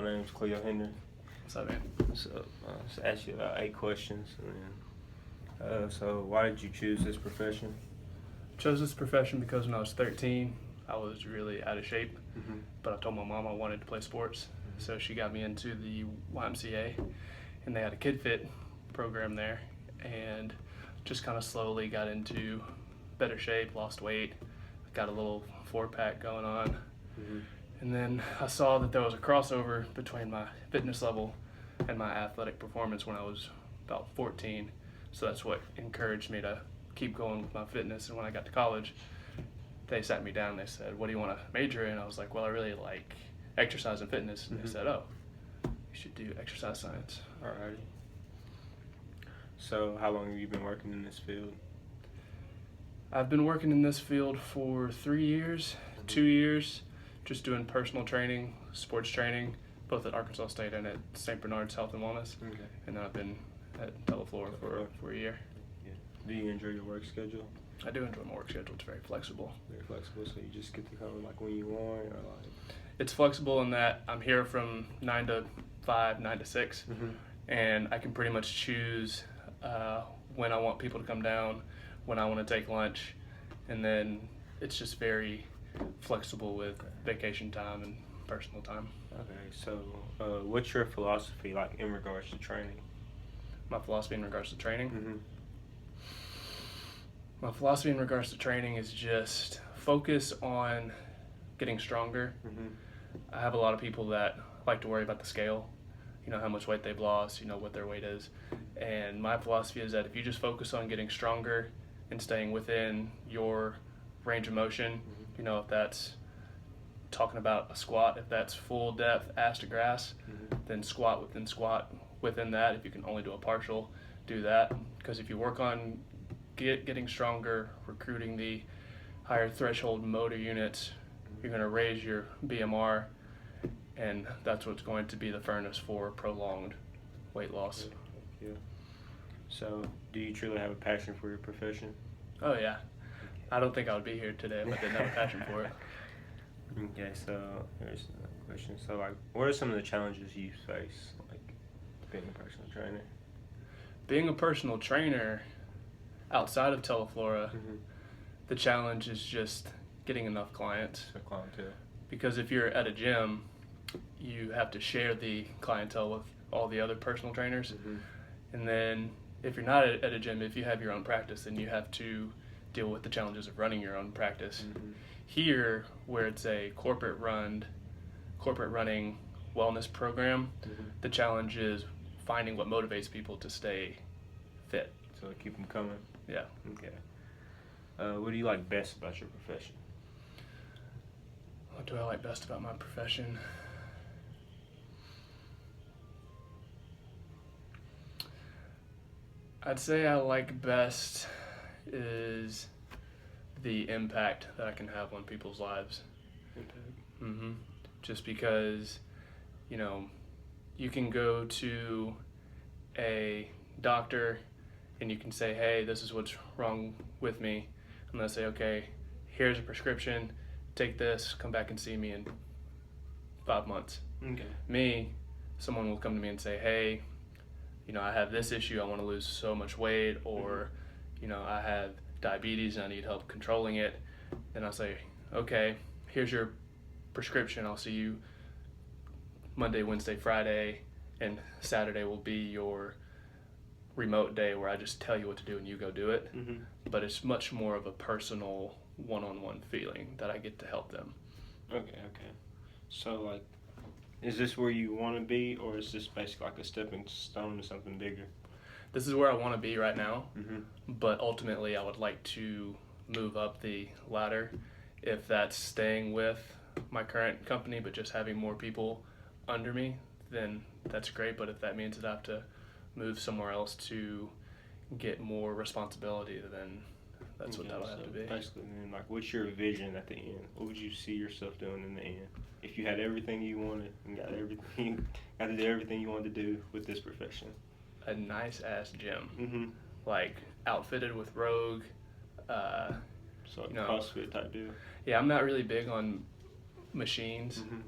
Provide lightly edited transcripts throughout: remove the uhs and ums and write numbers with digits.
My name's Cleo Henry. What's up, man? So, just ask you about 8 questions. So why did you choose this profession? Chose this profession because when I was 13, I was really out of shape, Mm-hmm. but I told my mom I wanted to play sports, so she got me into the YMCA, and they had a Kid Fit program there, and just kind of slowly got into better shape, lost weight, got a little 4-pack going on, Mm-hmm. and then I saw that there was a crossover between my fitness level and my athletic performance when I was about 14, so that's what encouraged me to keep going with my fitness. And when I got to college, they sat me down and they said, "What do you want to major in?" I was like, "Well, I really like exercise and fitness." And Mhm. they said, "Oh, you should do exercise science." Alrighty. So how long have you been working in this field? I've been working in this field for 3 years, 2 years, just doing personal training, sports training, both at Arkansas State and at St. Bernard's Health and Wellness. Okay. And then I've been at Teleflor for a year. Yeah. Do you enjoy your work schedule? I do enjoy my work schedule. It's very flexible. Very flexible, so you just get to come like when you want, or like. It's flexible in that I'm here from 9 to 5, 9 to 6, Mm-hmm. and I can pretty much choose when I want people to come down, when I want to take lunch, and then it's just very flexible with vacation time and personal time. Okay. So, what's your philosophy like in regards to training? My philosophy in regards to training? Mm-hmm. My philosophy in regards to training is just focus on getting stronger. Mm-hmm. I have a lot of people that like to worry about the scale, how much weight they've lost, what their weight is. And my philosophy is that if you just focus on getting stronger and staying within your range of motion, if that's talking about a squat, if that's full depth ass to grass, then squat within that. If you can only do a partial, do that. Because if you work on getting stronger, recruiting the higher threshold motor units, you're going to raise your BMR, and that's what's going to be the furnace for prolonged weight loss. Yeah. So, do you truly have a passion for your profession? Oh yeah, I don't think I would be here today if I didn't have a passion for it. Okay, so here's a question. So, like, what are some of the challenges you face, like, being a personal trainer? Being a personal trainer outside of Teleflora, Mm-hmm. the challenge is just getting enough clients. The clientele. Because if you're at a gym, you have to share the clientele with all the other personal trainers. Mm-hmm. And then if you're not at a gym, if you have your own practice, then you have to deal with the challenges of running your own practice. Mm-hmm. Here, where it's a corporate running wellness program, Mm-hmm. the challenge is finding what motivates people to stay fit. So keep them coming. Yeah. Okay. What do you like best about your profession? What do I like best about my profession? I'd say I like best is the impact that I can have on people's lives. Mm-hmm. Just because, you can go to a doctor and you can say, "Hey, this is what's wrong with me." And they'll say, "Okay, here's a prescription. Take this. Come back and see me in 5 months." Okay. Me, someone will come to me and say, "Hey, I have this issue. I want to lose so much weight," or, I have diabetes and I need help controlling it. Then I'll say, "Okay, here's your prescription. I'll see you Monday, Wednesday, Friday, and Saturday will be your remote day where I just tell you what to do and you go do it." Mm-hmm. But it's much more of a personal one-on-one feeling that I get to help them. Okay. So, like, is this where you want to be, or is this basically like a stepping stone to something bigger? This is where I want to be right now, Mm-hmm. but ultimately I would like to move up the ladder. If that's staying with my current company but just having more people under me, then that's great. But if that means that I have to move somewhere else to get more responsibility, then that's what that'll have to be. Basically, then, like, what's your vision at the end? What would you see yourself doing in the end? If you had everything you wanted and got to do everything you wanted to do with this profession. A nice ass gym, Mm-hmm. like outfitted with Rogue. So like CrossFit type deal. Yeah, I'm not really big on machines. Mm-hmm.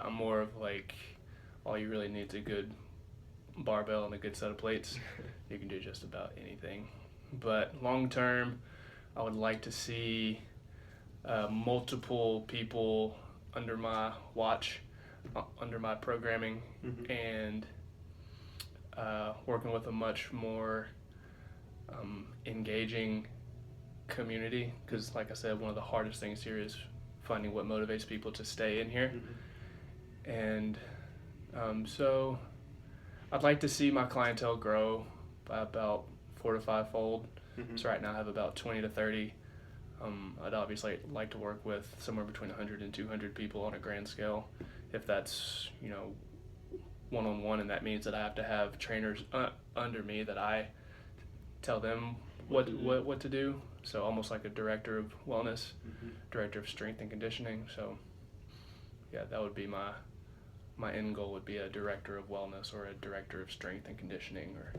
I'm more of like all you really need is a good barbell and a good set of plates. You can do just about anything. But long term, I would like to see multiple people under my watch, under my programming, and working with a much more engaging community, because like I said, one of the hardest things here is finding what motivates people to stay in here. And so I'd like to see my clientele grow by about 4 to 5-fold. So right now I have about 20 to 30. I'd obviously like to work with somewhere between 100 and 200 people on a grand scale. If that's, one-on-one, and that means that I have to have trainers under me that I tell them what to do. So almost like a director of wellness, director of strength and conditioning. So yeah, that would be my end goal, would be a director of wellness or a director of strength and conditioning, or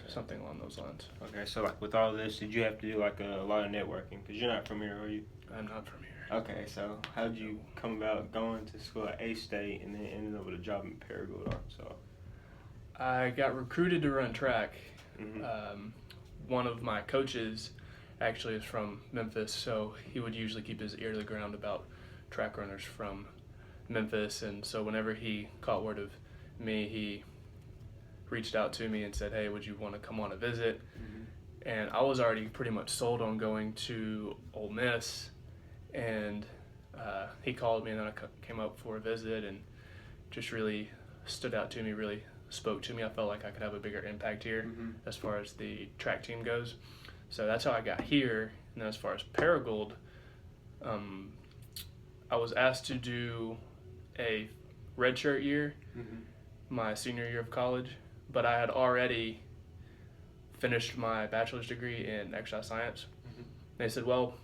something along those lines. Okay, so like with all this, did you have to do like a lot of networking? Because you're not from here, are you? I'm not from here. Okay, so how did you come about going to school at A-State and then ended up with a job in Paragould, Arkansas? I got recruited to run track. One of my coaches actually is from Memphis, so he would usually keep his ear to the ground about track runners from Memphis. And so whenever he caught word of me, he reached out to me and said, hey, would you want to come on a visit? And I was already pretty much sold on going to Ole Miss, and he called me, and then I came up for a visit, and just really stood out to me, really spoke to me. I felt like I could have a bigger impact here as far as the track team goes. So that's how I got here. And then as far as Paragould, I was asked to do a redshirt year my senior year of college, but I had already finished my bachelor's degree in exercise science. They said, well,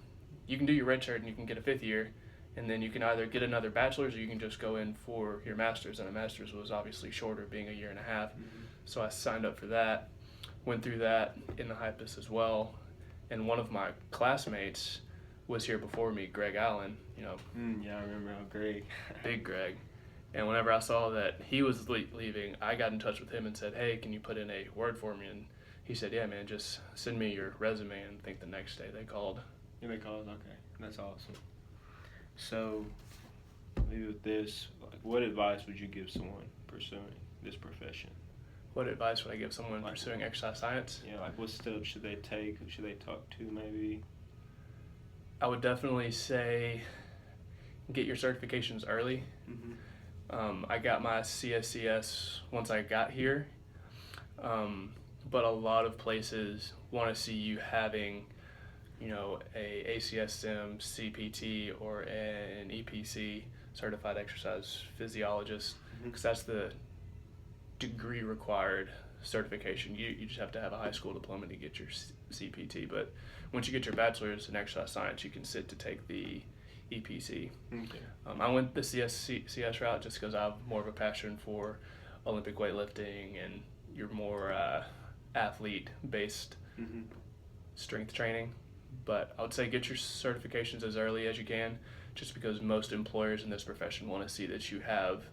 you can do your redshirt and you can get a 5th year, and then you can either get another bachelor's or you can just go in for your master's. And a master's was obviously shorter, being a year and a half. So I signed up for that, went through that in the HIPUS as well. And one of my classmates was here before me, Greg Allen, Yeah, I remember Greg. Big Greg. And whenever I saw that he was leaving, I got in touch with him and said, hey, can you put in a word for me? And he said, yeah, man, just send me your resume. And I think the next day they called. Yeah, they called? Okay. That's awesome. So, maybe with this, like, what advice would you give someone pursuing this profession? What advice would I give someone pursuing exercise science? Yeah, like what steps should they take? Who should they talk to maybe? I would definitely say get your certifications early. I got my CSCS once I got here, but a lot of places want to see you having, a ACSM, CPT, or an EPC, certified exercise physiologist, because that's the degree required certification. You just have to have a high school diploma to get your CPT, but once you get your bachelor's in exercise science, you can sit to take the EPC. I went the CS route just because I have more of a passion for Olympic weightlifting, and you're more athlete-based strength training. But I would say get your certifications as early as you can, just because most employers in this profession want to see that you have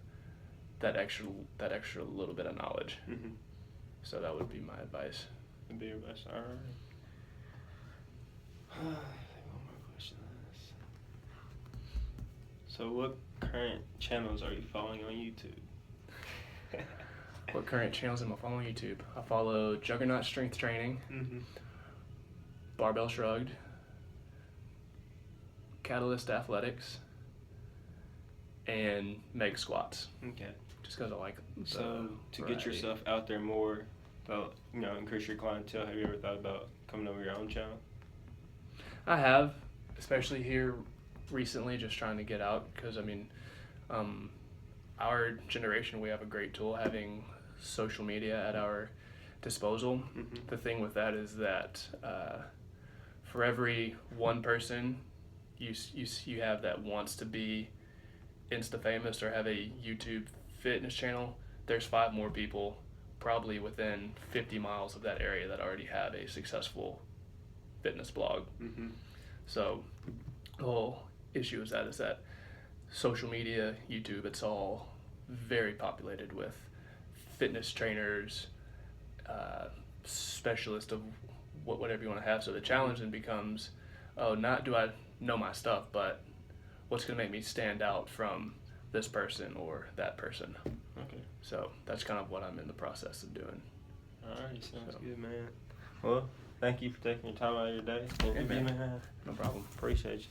that extra little bit of knowledge. So that would be my advice. That'd be your advice. All right. I think one more question on this. So what current channels are you following on YouTube? What current channels am I following on YouTube? I follow Juggernaut Strength Training, Barbell Shrugged, Catalyst Athletics, and Meg Squats. Okay. Just because I like So to variety. get yourself out there more, increase your clientele, have you ever thought about coming over your own channel? I have, especially here recently, just trying to get out, because our generation, we have a great tool, having social media at our disposal. The thing with that is that for every one person you have that wants to be Insta famous or have a YouTube fitness channel, there's 5 more people probably within 50 miles of that area that already have a successful fitness blog. So the whole issue is that social media, YouTube, it's all very populated with fitness trainers, specialists of whatever you want to have. So the challenge then becomes, oh, not do I know my stuff, but what's going to make me stand out from this person or that person. Okay. So that's kind of what I'm in the process of doing. All right, sounds So. good, man. Well, thank you for taking your time out of your day. Hey, man. No problem. Appreciate you.